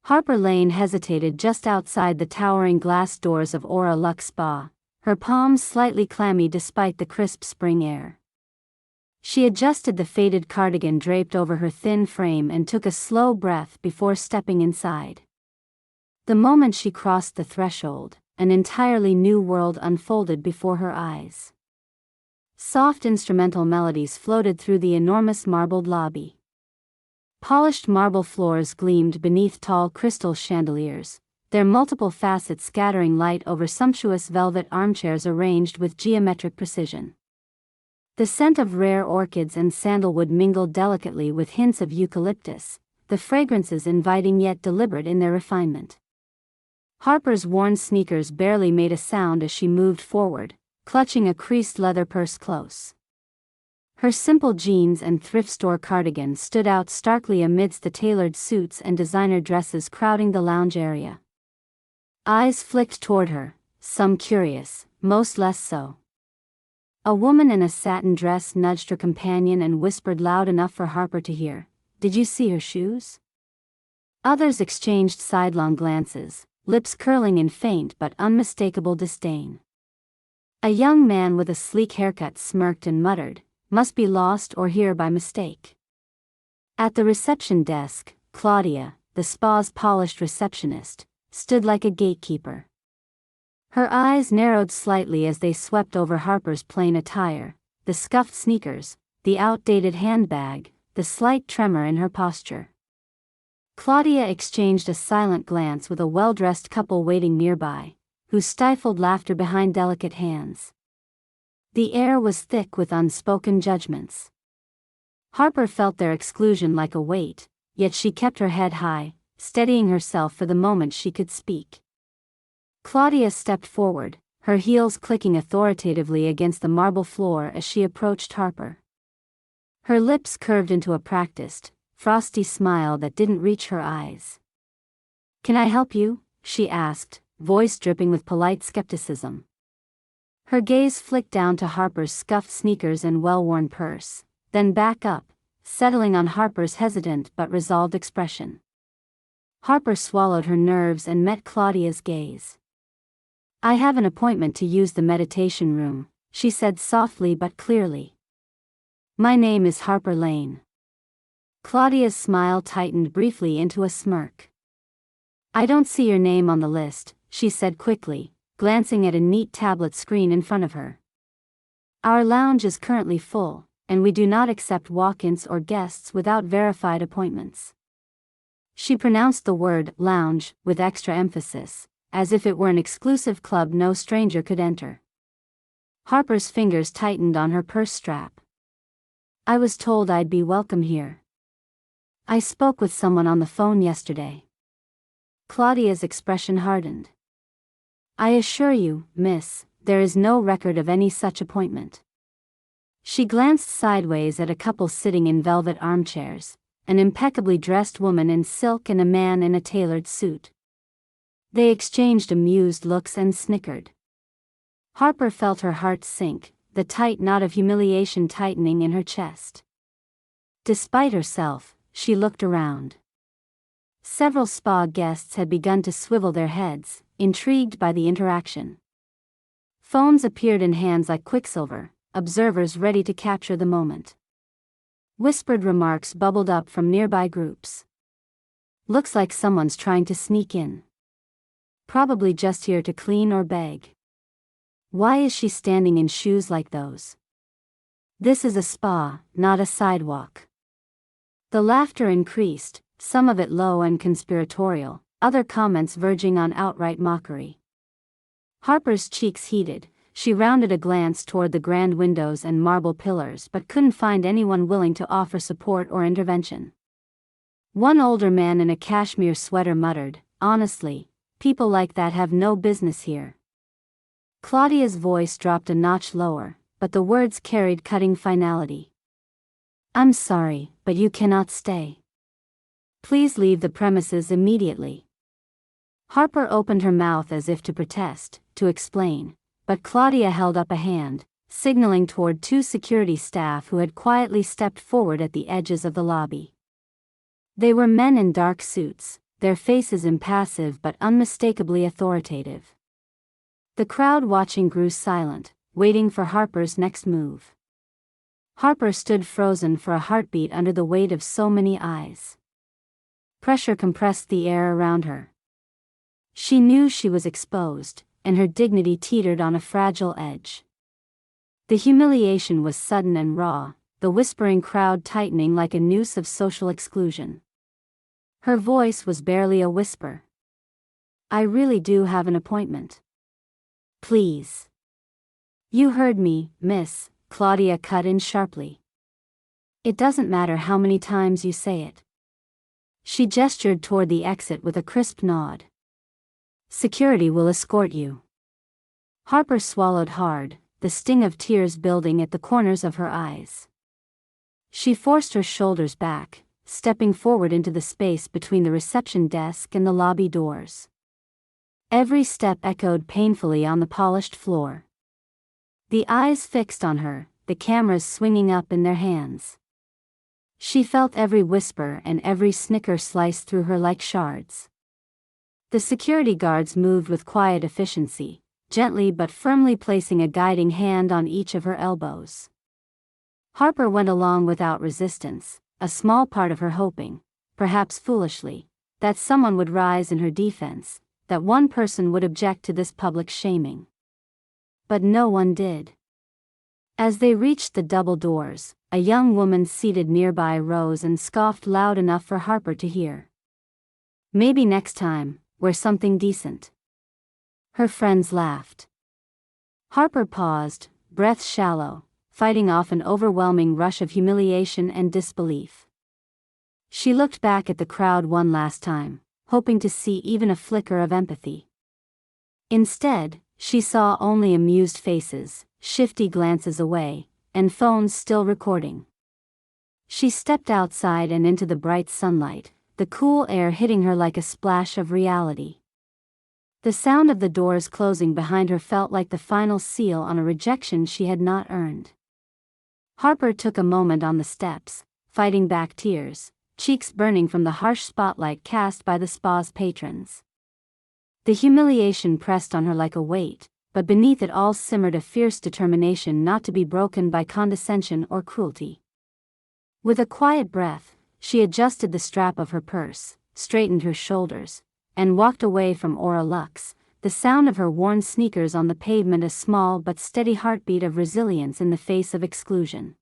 Harper Lane hesitated just outside the towering glass doors of Aura Luxe Spa, her palms slightly clammy despite the crisp spring air. She adjusted the faded cardigan draped over her thin frame and took a slow breath before stepping inside. The moment she crossed the threshold, an entirely new world unfolded before her eyes. Soft instrumental melodies floated through the enormous marbled lobby. Polished marble floors gleamed beneath tall crystal chandeliers, their multiple facets scattering light over sumptuous velvet armchairs arranged with geometric precision. The scent of rare orchids and sandalwood mingled delicately with hints of eucalyptus, the fragrances inviting yet deliberate in their refinement. Harper's worn sneakers barely made a sound as she moved forward, clutching a creased leather purse close. Her simple jeans and thrift store cardigan stood out starkly amidst the tailored suits and designer dresses crowding the lounge area. Eyes flicked toward her, some curious, most less so. A woman in a satin dress nudged her companion and whispered loud enough for Harper to hear, "Did you see her shoes?" Others exchanged sidelong glances, lips curling in faint but unmistakable disdain. A young man with a sleek haircut smirked and muttered, "Must be lost or here by mistake." At the reception desk, Claudia, the spa's polished receptionist, stood like a gatekeeper. Her eyes narrowed slightly as they swept over Harper's plain attire, the scuffed sneakers, the outdated handbag, the slight tremor in her posture. Claudia exchanged a silent glance with a well-dressed couple waiting nearby, who stifled laughter behind delicate hands. The air was thick with unspoken judgments. Harper felt their exclusion like a weight, yet she kept her head high, steadying herself for the moment she could speak. Claudia stepped forward, her heels clicking authoritatively against the marble floor as she approached Harper. Her lips curved into a practiced, frosty smile that didn't reach her eyes. "Can I help you?" she asked, voice dripping with polite skepticism. Her gaze flicked down to Harper's scuffed sneakers and well-worn purse, then back up, settling on Harper's hesitant but resolved expression. Harper swallowed her nerves and met Claudia's gaze. "I have an appointment to use the meditation room," she said softly but clearly. "My name is Harper Lane." Claudia's smile tightened briefly into a smirk. "I don't see your name on the list," she said quickly, glancing at a neat tablet screen in front of her. "Our lounge is currently full, and we do not accept walk-ins or guests without verified appointments." She pronounced the word lounge with extra emphasis, as if it were an exclusive club no stranger could enter. Harper's fingers tightened on her purse strap. "I was told I'd be welcome here. I spoke with someone on the phone yesterday." Claudia's expression hardened. "I assure you, miss, there is no record of any such appointment." She glanced sideways at a couple sitting in velvet armchairs, an impeccably dressed woman in silk and a man in a tailored suit. They exchanged amused looks and snickered. Harper felt her heart sink, the tight knot of humiliation tightening in her chest. Despite herself, she looked around. Several spa guests had begun to swivel their heads, intrigued by the interaction. Phones appeared in hands like quicksilver, observers ready to capture the moment. Whispered remarks bubbled up from nearby groups. "Looks like someone's trying to sneak in. Probably just here to clean or beg. Why is she standing in shoes like those? This is a spa, not a sidewalk." The laughter increased, some of it low and conspiratorial, other comments verging on outright mockery. Harper's cheeks heated. She rounded a glance toward the grand windows and marble pillars but couldn't find anyone willing to offer support or intervention. One older man in a cashmere sweater muttered, "Honestly, people like that have no business here." Claudia's voice dropped a notch lower, but the words carried cutting finality. "I'm sorry, but you cannot stay. Please leave the premises immediately." Harper opened her mouth as if to protest, to explain, but Claudia held up a hand, signaling toward two security staff who had quietly stepped forward at the edges of the lobby. They were men in dark suits, their faces impassive but unmistakably authoritative. The crowd watching grew silent, waiting for Harper's next move. Harper stood frozen for a heartbeat under the weight of so many eyes. Pressure compressed the air around her. She knew she was exposed, and her dignity teetered on a fragile edge. The humiliation was sudden and raw, the whispering crowd tightening like a noose of social exclusion. Her voice was barely a whisper. "I really do have an appointment. Please." "You heard me, miss," Claudia cut in sharply. "It doesn't matter how many times you say it." She gestured toward the exit with a crisp nod. "Security will escort you." Harper swallowed hard, the sting of tears building at the corners of her eyes. She forced her shoulders back, stepping forward into the space between the reception desk and the lobby doors. Every step echoed painfully on the polished floor. The eyes fixed on her, the cameras swinging up in their hands. She felt every whisper and every snicker slice through her like shards. The security guards moved with quiet efficiency, gently but firmly placing a guiding hand on each of her elbows. Harper went along without resistance, a small part of her hoping, perhaps foolishly, that someone would rise in her defense, that one person would object to this public shaming. But no one did. As they reached the double doors, a young woman seated nearby rose and scoffed loud enough for Harper to hear. "Maybe next time, wear something decent." Her friends laughed. Harper paused, breath shallow, fighting off an overwhelming rush of humiliation and disbelief. She looked back at the crowd one last time, hoping to see even a flicker of empathy. Instead, she saw only amused faces, shifty glances away, and phones still recording. She stepped outside and into the bright sunlight, the cool air hitting her like a splash of reality. The sound of the doors closing behind her felt like the final seal on a rejection she had not earned. Harper took a moment on the steps, fighting back tears, cheeks burning from the harsh spotlight cast by the spa's patrons. The humiliation pressed on her like a weight, but beneath it all simmered a fierce determination not to be broken by condescension or cruelty. With a quiet breath, she adjusted the strap of her purse, straightened her shoulders, and walked away from Aura Lux, the sound of her worn sneakers on the pavement a small but steady heartbeat of resilience in the face of exclusion.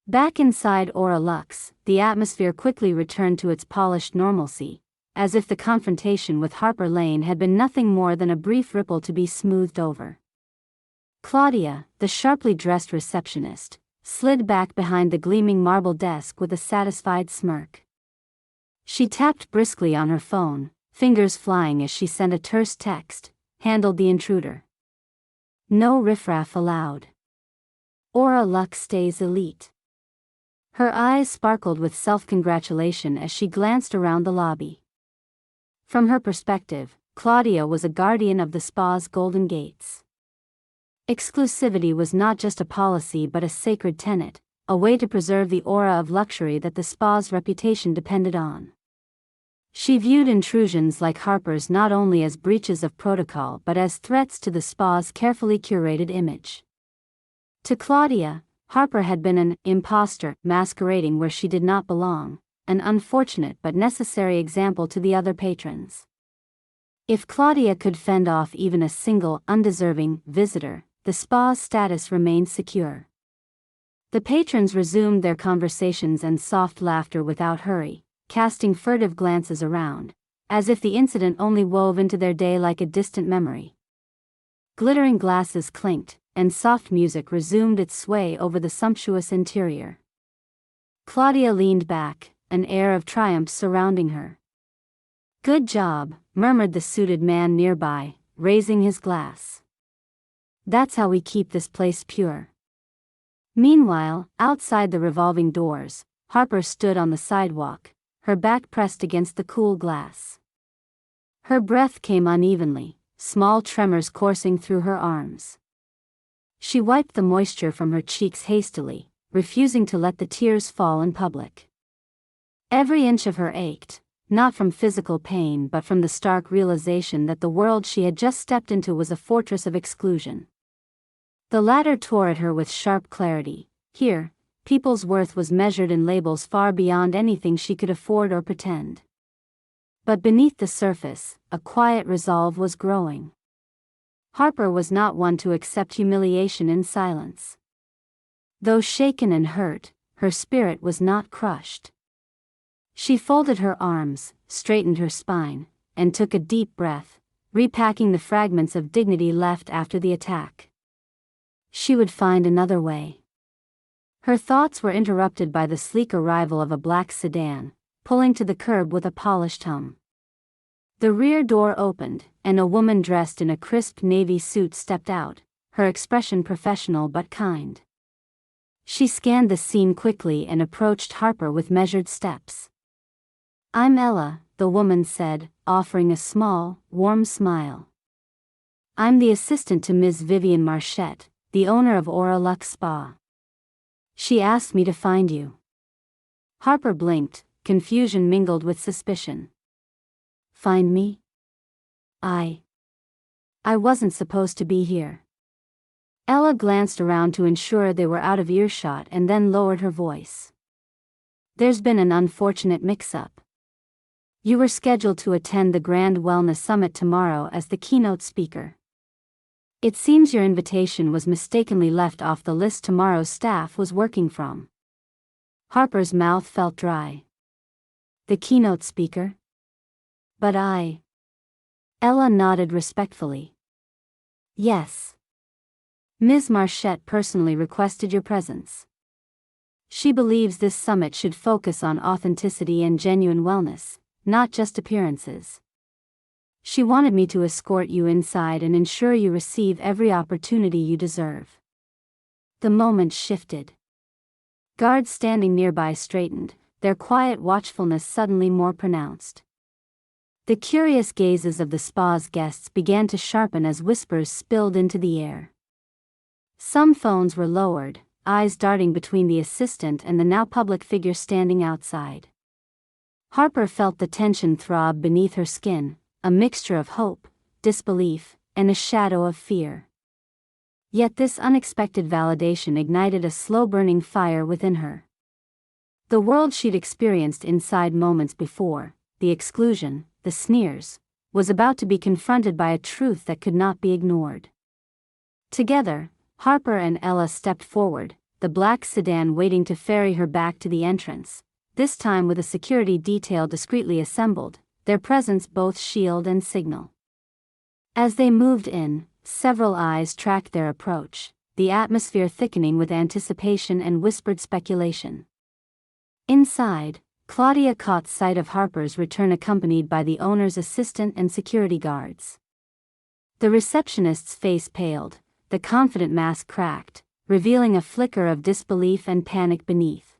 Back inside Aura Lux, the atmosphere quickly returned to its polished normalcy, as if the confrontation with Harper Lane had been nothing more than a brief ripple to be smoothed over. Claudia, the sharply dressed receptionist, slid back behind the gleaming marble desk with a satisfied smirk. She tapped briskly on her phone, fingers flying as she sent a terse text, "Handled the intruder. No riffraff allowed. Aura Lux stays elite." Her eyes sparkled with self-congratulation as she glanced around the lobby. From her perspective, Claudia was a guardian of the spa's golden gates. Exclusivity was not just a policy but a sacred tenet, a way to preserve the aura of luxury that the spa's reputation depended on. She viewed intrusions like Harper's not only as breaches of protocol but as threats to the spa's carefully curated image. To Claudia, Harper had been an imposter masquerading where she did not belong, an unfortunate but necessary example to the other patrons. If Claudia could fend off even a single undeserving visitor, the spa's status remained secure. The patrons resumed their conversations and soft laughter without hurry, casting furtive glances around, as if the incident only wove into their day like a distant memory. Glittering glasses clinked, and soft music resumed its sway over the sumptuous interior. Claudia leaned back, an air of triumph surrounding her. "Good job," murmured the suited man nearby, raising his glass. "That's how we keep this place pure." Meanwhile, outside the revolving doors, Harper stood on the sidewalk, her back pressed against the cool glass. Her breath came unevenly, small tremors coursing through her arms. She wiped the moisture from her cheeks hastily, refusing to let the tears fall in public. Every inch of her ached, not from physical pain but from the stark realization that the world she had just stepped into was a fortress of exclusion. The latter tore at her with sharp clarity. Here, people's worth was measured in labels far beyond anything she could afford or pretend. But beneath the surface, a quiet resolve was growing. Harper was not one to accept humiliation in silence. Though shaken and hurt, her spirit was not crushed. She folded her arms, straightened her spine, and took a deep breath, repacking the fragments of dignity left after the attack. She would find another way. Her thoughts were interrupted by the sleek arrival of a black sedan, pulling to the curb with a polished hum. The rear door opened, and a woman dressed in a crisp navy suit stepped out, her expression professional but kind. She scanned the scene quickly and approached Harper with measured steps. "I'm Ella," the woman said, offering a small, warm smile. "I'm the assistant to Ms. Vivian Marchette, the owner of Aura Lux Spa. She asked me to find you." Harper blinked, confusion mingled with suspicion. "Find me? I wasn't supposed to be here." Ella glanced around to ensure they were out of earshot and then lowered her voice. "There's been an unfortunate mix-up. You were scheduled to attend the Grand Wellness Summit tomorrow as the keynote speaker. It seems your invitation was mistakenly left off the list tomorrow's staff was working from." Harper's mouth felt dry. "The keynote speaker? But I..." Ella nodded respectfully. "Yes. Ms. Marchette personally requested your presence. She believes this summit should focus on authenticity and genuine wellness, not just appearances. She wanted me to escort you inside and ensure you receive every opportunity you deserve." The moment shifted. Guards standing nearby straightened, their quiet watchfulness suddenly more pronounced. The curious gazes of the spa's guests began to sharpen as whispers spilled into the air. Some phones were lowered, eyes darting between the assistant and the now public figure standing outside. Harper felt the tension throb beneath her skin, a mixture of hope, disbelief, and a shadow of fear. Yet this unexpected validation ignited a slow-burning fire within her. The world she'd experienced inside moments before, the exclusion, the sneers, was about to be confronted by a truth that could not be ignored. Together, Harper and Ella stepped forward, the black sedan waiting to ferry her back to the entrance, this time with a security detail discreetly assembled, their presence both shield and signal. As they moved in, several eyes tracked their approach, the atmosphere thickening with anticipation and whispered speculation. Inside, Claudia caught sight of Harper's return accompanied by the owner's assistant and security guards. The receptionist's face paled, the confident mask cracked, revealing a flicker of disbelief and panic beneath.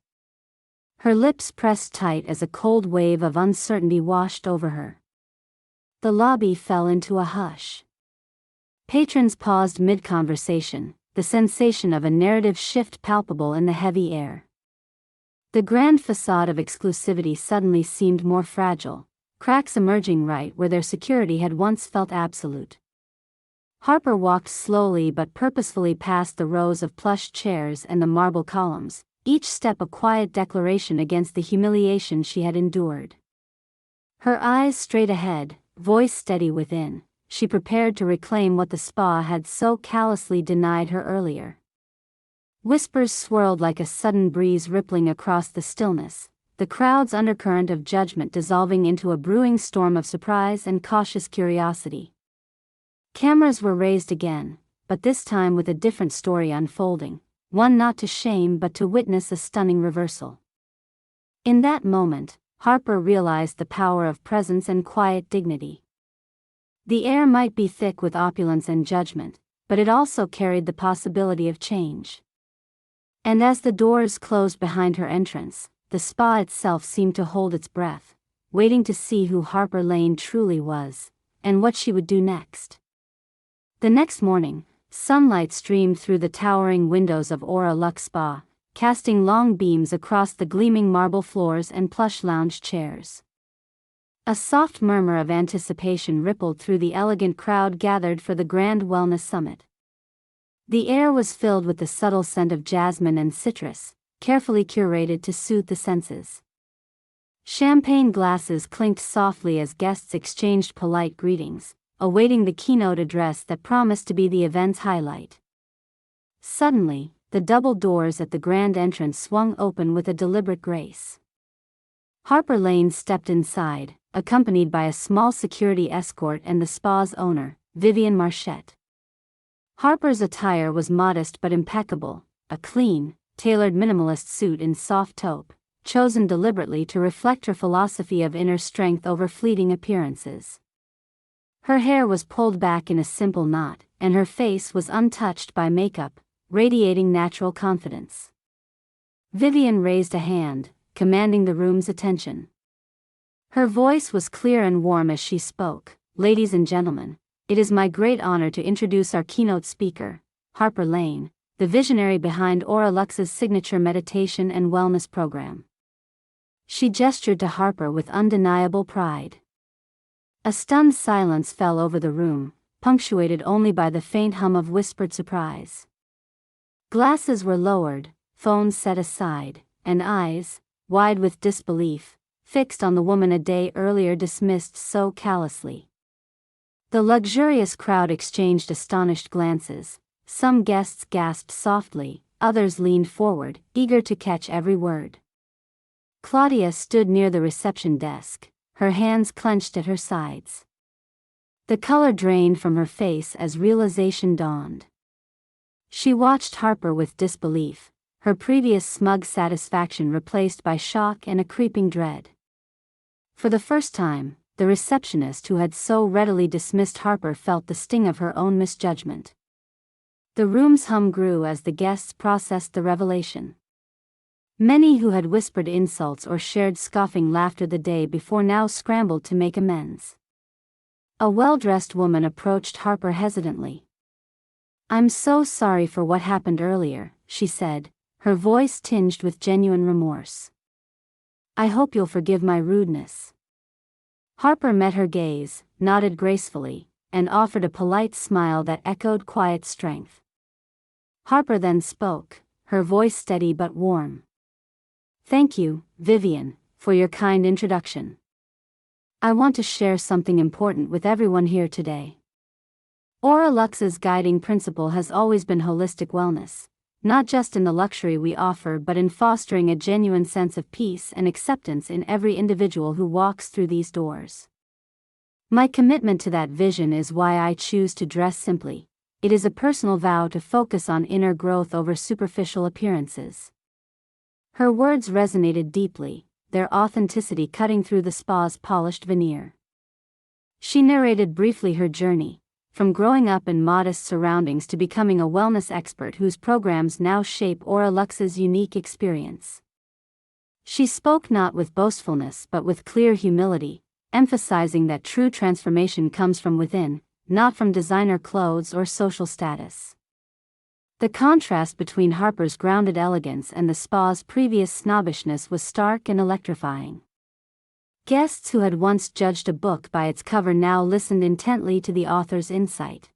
Her lips pressed tight as a cold wave of uncertainty washed over her. The lobby fell into a hush. Patrons paused mid-conversation, the sensation of a narrative shift palpable in the heavy air. The grand facade of exclusivity suddenly seemed more fragile, cracks emerging right where their security had once felt absolute. Harper walked slowly but purposefully past the rows of plush chairs and the marble columns, each step a quiet declaration against the humiliation she had endured. Her eyes straight ahead, voice steady within, she prepared to reclaim what the spa had so callously denied her earlier. Whispers swirled like a sudden breeze rippling across the stillness, the crowd's undercurrent of judgment dissolving into a brewing storm of surprise and cautious curiosity. Cameras were raised again, but this time with a different story unfolding, one not to shame but to witness a stunning reversal. In that moment, Harper realized the power of presence and quiet dignity. The air might be thick with opulence and judgment, but it also carried the possibility of change. And as the doors closed behind her entrance, the spa itself seemed to hold its breath, waiting to see who Harper Lane truly was, and what she would do next. The next morning, sunlight streamed through the towering windows of Aura Lux Spa, casting long beams across the gleaming marble floors and plush lounge chairs. A soft murmur of anticipation rippled through the elegant crowd gathered for the Grand Wellness Summit. The air was filled with the subtle scent of jasmine and citrus, carefully curated to soothe the senses. Champagne glasses clinked softly as guests exchanged polite greetings, awaiting the keynote address that promised to be the event's highlight. Suddenly, the double doors at the grand entrance swung open with a deliberate grace. Harper Lane stepped inside, accompanied by a small security escort and the spa's owner, Vivian Marchette. Harper's attire was modest but impeccable, a clean, tailored minimalist suit in soft taupe, chosen deliberately to reflect her philosophy of inner strength over fleeting appearances. Her hair was pulled back in a simple knot, and her face was untouched by makeup, radiating natural confidence. Vivian raised a hand, commanding the room's attention. Her voice was clear and warm as she spoke. "Ladies and gentlemen, it is my great honor to introduce our keynote speaker, Harper Lane, the visionary behind Aura Lux's signature meditation and wellness program." She gestured to Harper with undeniable pride. A stunned silence fell over the room, punctuated only by the faint hum of whispered surprise. Glasses were lowered, phones set aside, and eyes, wide with disbelief, fixed on the woman a day earlier dismissed so callously. The luxurious crowd exchanged astonished glances. Some guests gasped softly, others leaned forward, eager to catch every word. Claudia stood near the reception desk, her hands clenched at her sides. The color drained from her face as realization dawned. She watched Harper with disbelief, her previous smug satisfaction replaced by shock and a creeping dread. For the first time, the receptionist who had so readily dismissed Harper felt the sting of her own misjudgment. The room's hum grew as the guests processed the revelation. Many who had whispered insults or shared scoffing laughter the day before now scrambled to make amends. A well-dressed woman approached Harper hesitantly. "I'm so sorry for what happened earlier," she said, her voice tinged with genuine remorse. "I hope you'll forgive my rudeness." Harper met her gaze, nodded gracefully, and offered a polite smile that echoed quiet strength. Harper then spoke, her voice steady but warm. "Thank you, Vivian, for your kind introduction. I want to share something important with everyone here today. Aura Lux's guiding principle has always been holistic wellness, not just in the luxury we offer but in fostering a genuine sense of peace and acceptance in every individual who walks through these doors. My commitment to that vision is why I choose to dress simply. It is a personal vow to focus on inner growth over superficial appearances." Her words resonated deeply, their authenticity cutting through the spa's polished veneer. She narrated briefly her journey, from growing up in modest surroundings to becoming a wellness expert whose programs now shape Aura Lux's unique experience. She spoke not with boastfulness but with clear humility, emphasizing that true transformation comes from within, not from designer clothes or social status. The contrast between Harper's grounded elegance and the spa's previous snobbishness was stark and electrifying. Guests who had once judged a book by its cover now listened intently to the author's insight.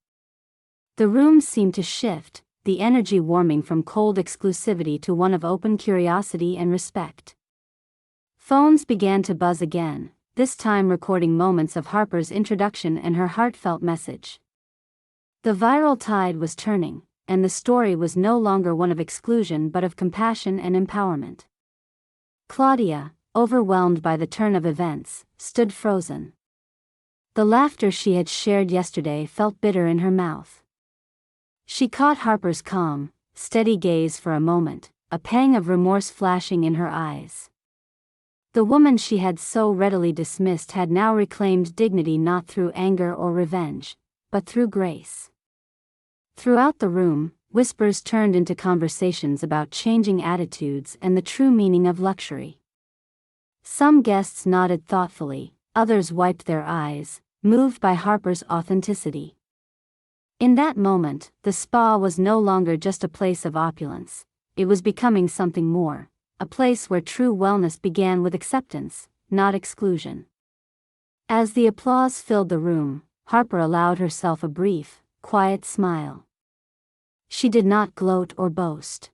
The room seemed to shift, the energy warming from cold exclusivity to one of open curiosity and respect. Phones began to buzz again, this time recording moments of Harper's introduction and her heartfelt message. The viral tide was turning, and the story was no longer one of exclusion but of compassion and empowerment. Claudia, overwhelmed by the turn of events, stood frozen. The laughter she had shared yesterday felt bitter in her mouth. She caught Harper's calm, steady gaze for a moment, a pang of remorse flashing in her eyes. The woman she had so readily dismissed had now reclaimed dignity not through anger or revenge, but through grace. Throughout the room, whispers turned into conversations about changing attitudes and the true meaning of luxury. Some guests nodded thoughtfully, others wiped their eyes, moved by Harper's authenticity. In that moment, the spa was no longer just a place of opulence, it was becoming something more, a place where true wellness began with acceptance, not exclusion. As the applause filled the room, Harper allowed herself a brief, quiet smile. She did not gloat or boast.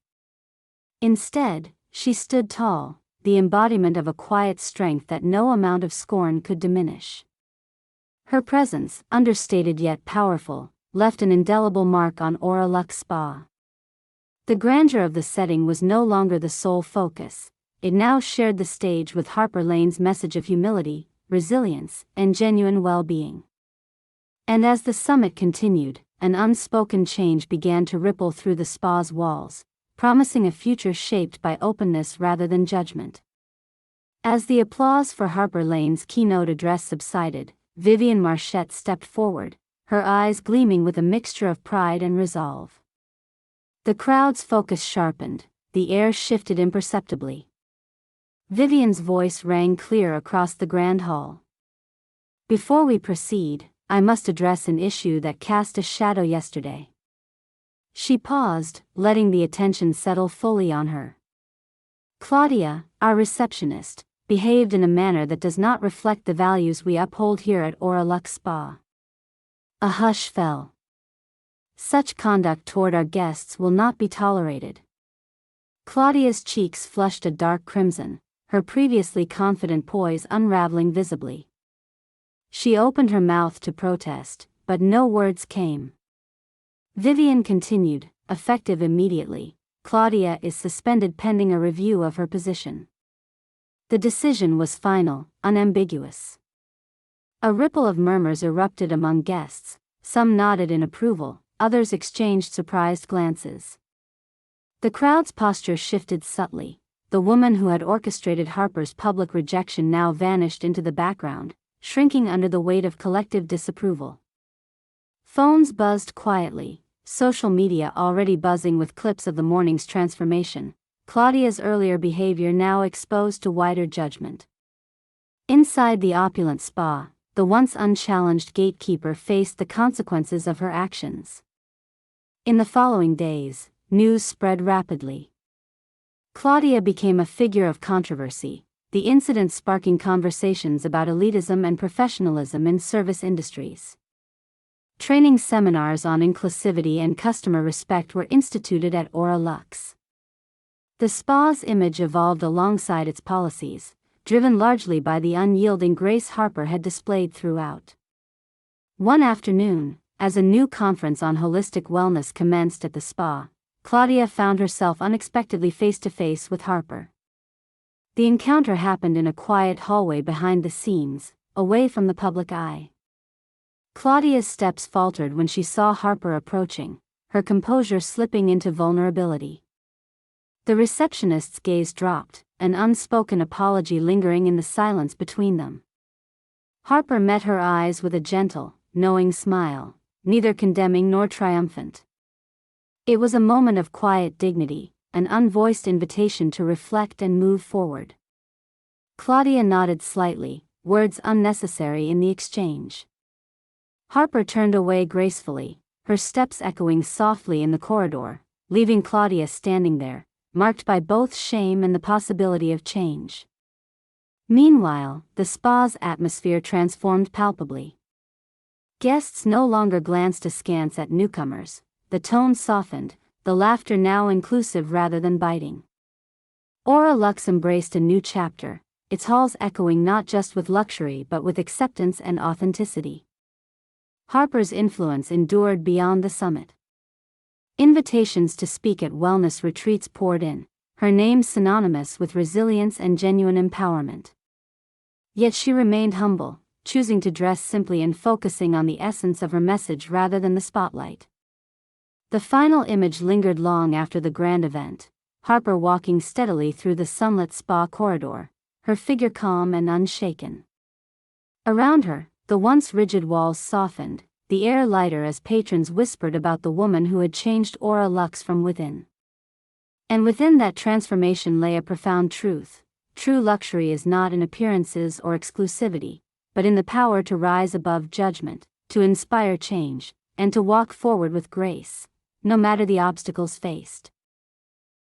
Instead, she stood tall, the embodiment of a quiet strength that no amount of scorn could diminish. Her presence, understated yet powerful, left an indelible mark on Aura Luxe Spa. The grandeur of the setting was no longer the sole focus. It now shared the stage with Harper Lane's message of humility, resilience, and genuine well-being. And as the summit continued, an unspoken change began to ripple through the spa's walls, promising a future shaped by openness rather than judgment. As the applause for Harper Lane's keynote address subsided, Vivienne Marchette stepped forward, her eyes gleaming with a mixture of pride and resolve. The crowd's focus sharpened, the air shifted imperceptibly. Vivienne's voice rang clear across the grand hall. "Before we proceed, I must address an issue that cast a shadow yesterday." She paused, letting the attention settle fully on her. "Claudia, our receptionist, behaved in a manner that does not reflect the values we uphold here at Aura Luxe Spa." A hush fell. "Such conduct toward our guests will not be tolerated." Claudia's cheeks flushed a dark crimson, her previously confident poise unraveling visibly. She opened her mouth to protest, but no words came. Vivienne continued, effective immediately. "Claudia is suspended pending a review of her position." The decision was final, unambiguous. A ripple of murmurs erupted among guests, some nodded in approval, others exchanged surprised glances. The crowd's posture shifted subtly. The woman who had orchestrated Harper's public rejection now vanished into the background, shrinking under the weight of collective disapproval. Phones buzzed quietly, social media already buzzing with clips of the morning's transformation, Claudia's earlier behavior now exposed to wider judgment. Inside the opulent spa, the once unchallenged gatekeeper faced the consequences of her actions. In the following days, news spread rapidly. Claudia became a figure of controversy, the incident sparking conversations about elitism and professionalism in service industries. Training seminars on inclusivity and customer respect were instituted at Aura Luxe. The spa's image evolved alongside its policies, driven largely by the unyielding grace Harper had displayed throughout. One afternoon, as a new conference on holistic wellness commenced at the spa, Claudia found herself unexpectedly face-to-face with Harper. The encounter happened in a quiet hallway behind the scenes, away from the public eye. Claudia's steps faltered when she saw Harper approaching, her composure slipping into vulnerability. The receptionist's gaze dropped, an unspoken apology lingering in the silence between them. Harper met her eyes with a gentle, knowing smile, neither condemning nor triumphant. It was a moment of quiet dignity, an unvoiced invitation to reflect and move forward. Claudia nodded slightly, words unnecessary in the exchange. Harper turned away gracefully, her steps echoing softly in the corridor, leaving Claudia standing there, marked by both shame and the possibility of change. Meanwhile, the spa's atmosphere transformed palpably. Guests no longer glanced askance at newcomers, the tone softened, the laughter now inclusive rather than biting. Aura Luxe embraced a new chapter, its halls echoing not just with luxury but with acceptance and authenticity. Harper's influence endured beyond the summit. Invitations to speak at wellness retreats poured in, her name synonymous with resilience and genuine empowerment. Yet she remained humble, choosing to dress simply and focusing on the essence of her message rather than the spotlight. The final image lingered long after the grand event, Harper walking steadily through the sunlit spa corridor, her figure calm and unshaken. Around her, the once rigid walls softened, the air lighter as patrons whispered about the woman who had changed Aura Luxe from within. And within that transformation lay a profound truth: true luxury is not in appearances or exclusivity, but in the power to rise above judgment, to inspire change, and to walk forward with grace, no matter the obstacles faced.